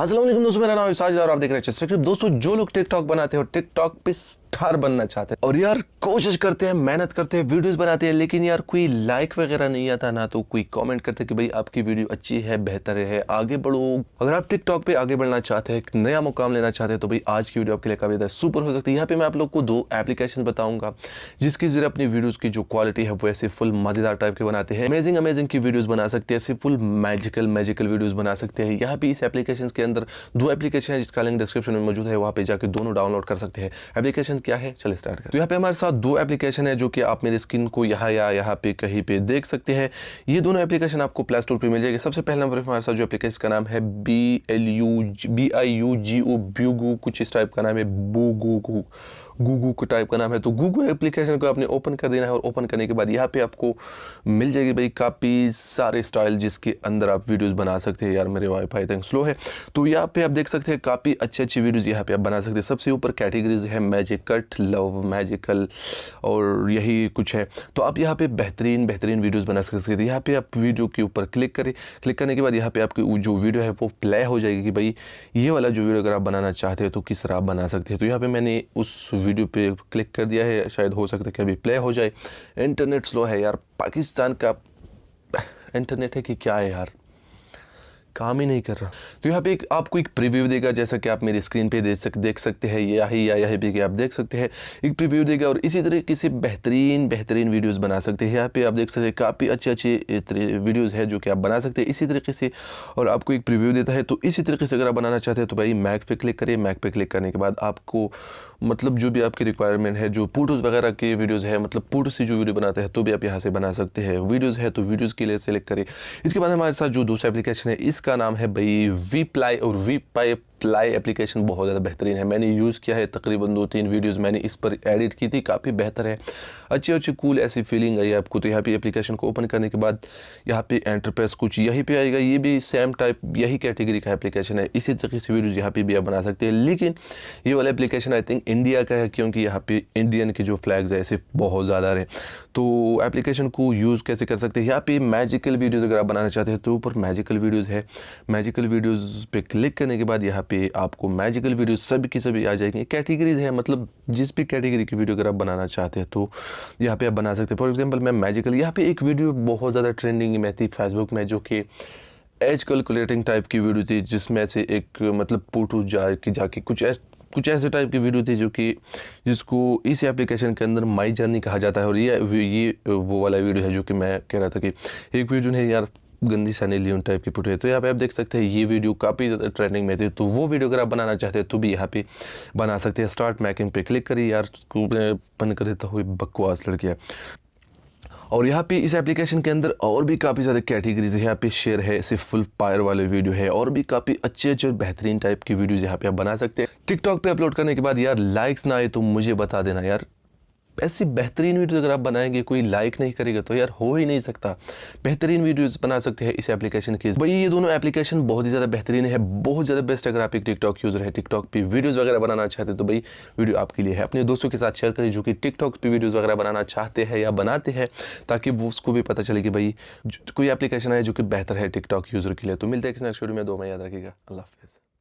अस्सलाम वालेकुम दोस्तों, मेरा नाम है साजिद और आप देख रहे हैं चेस्टर। दोस्तों, जो लोग टिकटॉक बनाते हैं और टिकटॉक पे स्टार बनना चाहते हैं और यार कोशिश करते हैं, मेहनत करते हैं, वीडियोस बनाते हैं, लेकिन यार कोई लाइक वगैरह नहीं आता, ना तो कोई कमेंट करते कि भाई आपकी वीडियो अच्छी है, बेहतर है, आगे बढ़ो। अगर आप टिकटॉक पे आगे बढ़ना चाहते हैं, एक नया मुकाम लेना चाहते हैं, तो भाई आज की वीडियो आपके लिए काफी सुपर हो सकती है। यहाँ पे मैं आप लोग को 2 एप्लीकेशन बताऊंगा जिसके जरिए अपनी वीडियोस की जो क्वालिटी है वो ऐसे फुल मजेदार टाइप के बनाते हैं, अमेजिंग की वीडियोस बना सकते हैं, ऐसे फुल मैजिकल वीडियोस बना सकते हैं। यहाँ पे इस एप्लीकेशन के अंदर 2 एप्लीकेशन है जिसका लिंक डिस्क्रिप्शन में मौजूद है, वहाँ पे जाके दोनों डाउनलोड कर सकते हैं। एप्लीकेशन क्या है, चलिए स्टार्ट करते हैं। तो यहाँ पे हमारे साथ 2 एप्लीकेशन है जो कि आप मेरे स्क्रीन को यहाँ या यहाँ पे कहीं पे देख सकते हैं। ये दोनों एप्लीकेशन आपको प्ले स्टोर पे मिल जाएगी। सबसे पहले नंबर पर हमारे साथ जो एप्लीकेशन का नाम है BLUBIUGO ब्यूगू, कुछ इस टाइप का नाम है, गूगू के टाइप का नाम है। तो गूगू एप्लीकेशन को आपने ओपन कर देना है और ओपन करने के बाद यहाँ पे आपको मिल जाएगी भाई काफ़ी सारे स्टाइल जिसके अंदर आप वीडियोस बना सकते हैं। यार मेरे वाईफाई थिंक स्लो है, तो यहाँ पे आप देख सकते हैं काफ़ी अच्छी वीडियोस यहाँ पे आप बना सकते हैं। सबसे ऊपर कैटेगरीज है मैजिक कट, लव, मैजिकल और यही कुछ है। तो आप यहाँ पे बेहतरीन वीडियोस बना सकते हैं। यहाँ पे आप वीडियो के ऊपर क्लिक करें, क्लिक करने के बाद यहाँ पे आपकी जो वीडियो है वो प्ले हो जाएगी कि भाई ये वाला जो वीडियो अगर आप बनाना चाहते हैं तो किस तरह आप बना सकते हैं। तो यहाँ पे मैंने उस वीडियो पे क्लिक कर दिया है, शायद हो सकता है कि अभी प्ले हो जाए। इंटरनेट स्लो है यार, पाकिस्तान का इंटरनेट है कि क्या है यार, काम ही नहीं कर रहा। तो यहाँ पे आपको एक प्रीव्यू देगा, जैसा कि आप मेरी स्क्रीन पे देख सकते हैं, यही पे आप देख सकते हैं, एक प्रीव्यू देगा और इसी तरीके से बेहतरीन वीडियोस बना सकते हैं। यहाँ पे आप देख सकते हैं काफ़ी अच्छे वीडियोस है जो कि आप बना सकते हैं इसी तरीके से, और आपको एक प्रीव्यू देता है। तो इसी तरीके से अगर आप बनाना चाहते हैं तो भाई मैक पे क्लिक करिए। मैक पे क्लिक करने के बाद आपको मतलब जो भी आपकी रिक्वायरमेंट है, जो फोटोज़ वगैरह के वीडियोज़ है, मतलब फोटो से जो वीडियो बनाते हैं तो भी आप यहाँ से बना सकते हैं। वीडियोज़ है तो वीडियोज़ के लिए सेलेक्ट करिए। इसके बाद हमारे साथ जो दूसरा एप्लीकेशन है इसका नाम है भाई वीप्लाई, और वीप्लाई एप्लीकेशन बहुत ज़्यादा बेहतरीन है। मैंने यूज़ किया है, तकरीबन 2-3 वीडियोस मैंने इस पर एडिट की थी, काफ़ी बेहतर है, अच्छी कूल ऐसी फीलिंग आई आपको। तो यहाँ पे एप्लीकेशन को ओपन करने के बाद यहाँ पे एंटरप्रेस कुछ यहीं पे आएगा, ये भी सेम टाइप यही कैटेगरी का एप्लीकेशन है। इसी तरीके से वीडियोज़ यहाँ पे भी आप बना सकते हैं, लेकिन ये वाला एप्लीकेशन आई थिंक इंडिया का है, क्योंकि यहाँ पे इंडियन के जो फ्लैग्स है ऐसे बहुत ज़्यादा रहे। तो एप्लीकेशन को यूज़ कैसे कर सकते हैं, यहाँ पे मैजिकल वीडियोज़ अगर आप बनाना चाहते हैं तो ऊपर मैजिकल वीडियोज़ है। मैजिकल वीडियोज़ पे क्लिक करने के बाद यहाँ पे आपको मैजिकल वीडियो सभी की सभी आ जाएंगे। कैटेगरीज है, मतलब जिस भी कैटेगरी की वीडियो अगर आप बनाना चाहते हैं तो यहाँ पे आप बना सकते हैं। फॉर एग्जांपल मैं मैजिकल, यहाँ पे एक वीडियो बहुत ज़्यादा ट्रेंडिंग में थी फेसबुक में, जो कि एज कैलकुलेटिंग टाइप की वीडियो थी, जिसमें से एक मतलब फोटो जाके कुछ ऐसे टाइप की वीडियो थी जो कि जिसको इस एप्लीकेशन के अंदर माई जर्नी कहा जाता है। और ये वो वाला वीडियो है जो कि मैं कह रहा था कि एक वीडियो है यार गंदी सनी लियोन टाइप की फोटो है। तो यहाँ पे आप देख सकते हैं ये वीडियो काफ़ी ज़्यादा ट्रेंडिंग में थी, तो वो वीडियो अगर आप बनाना चाहते हैं तो भी यहाँ पे बना सकते हैं। स्टार्ट मेकिंग पे क्लिक करिए। यार बंद कर देता हुई बकवास लड़कियाँ। और यहाँ पे इस एप्लीकेशन के अंदर और भी काफ़ी ज़्यादा कैटेगरीज है। यहाँ पे शेयर है, सिर्फ फुल फायर वाले वीडियो है, और भी काफ़ी अच्छे बेहतरीन टाइप की वीडियोज़ यहाँ पे आप बना सकते हैं। टिकटॉक पे अपलोड करने के बाद यार लाइक्स ना आए तो मुझे बता देना यार, ऐसी बेहतरीन वीडियो अगर आप बनाएंगे कोई लाइक नहीं करेगा तो यार हो ही नहीं सकता। बेहतरीन वीडियोस बना सकते हैं इस एप्लीकेशन के। भाई ये दोनों एप्लीकेशन बहुत ही ज़्यादा बेहतरीन है, बहुत ज़्यादा बेस्ट। अगर आप एक टिकटॉक यूज़र है, टिकटॉक पे वीडियोस वगैरह बनाना चाहते हैं तो भाई वीडियो आपके लिए है। अपने दोस्तों के साथ शेयर करिए जो कि टिकटॉक पे वीडियोज़ वगैरह बनाना चाहते हैं या बनाते हैं, ताकि वो उसको भी पता चले कि भाई कोई एप्लीकेशन है जो कि बेहतर है टिकटॉक यूज़र के लिए। तो मिलते हैं किसी नेक्स्ट वीडियो में, दो में याद रखिएगा। अल्लाह हाफिज़।